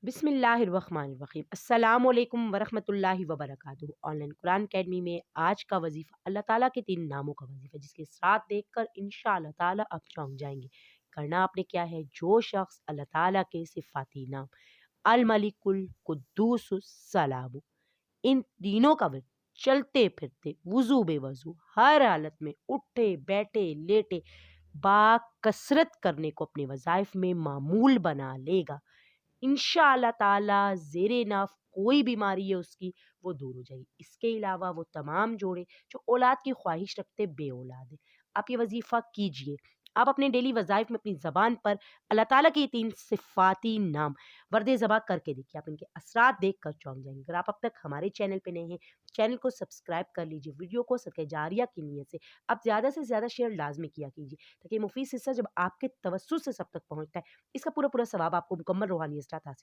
बिस्मिल्लाहिर्रहमानिर्रहीम अस्सलामुअलैकुम वरहमतुल्लाहि वबरकातुहू। ऑनलाइन कुरान अकेडमी में आज का वजीफ़ा अल्लाह ताला के 3 नामों का वजीफ़ा, जिसके साथ देखकर इंशाअल्लाह ताला आप चौंक जाएंगे। करना आपने क्या है, जो शख्स अल्लाह ताला के सिफाती नाम अल मलिकुल कुद्दूस सलाम, इन तीनों का वर्द चलते फिरते वुजू बेवजू हर हालत में उठे बैठे लेटे बाकसरत करने को अपने वज़ाइफ में मामूल बना लेगा, इंशाअल्लाह ताला ज़ेरे नफ़ कोई बीमारी है उसकी वो दूर हो जाएगी। इसके अलावा वो तमाम जोड़े जो औलाद की ख्वाहिश रखते बेऔलाद हैं, आप ये वज़ीफ़ा कीजिए। आप अपने डेली वज़ाइफ में अपनी ज़बान पर अल्लाह ताला के ये 3 सिफ़ाती नाम वर्द ज़बा करके देखिए, आप इनके असरात देख कर चौंक जाएँगे। अगर आप अब तक हमारे चैनल पे नए हैं, चैनल को सब्सक्राइब कर लीजिए, वीडियो को सदक़े जारिया की नीयत से आप ज़्यादा से ज़्यादा शेयर लाज़मी किया कीजिए, ताकि ये मुफ़ीद हिस्सा जब आपके तवज्जुह से सब तक पहुँचता है, इसका पूरा-पूरा सवाब आपको मुकम्मल रूहानी असरात हासिल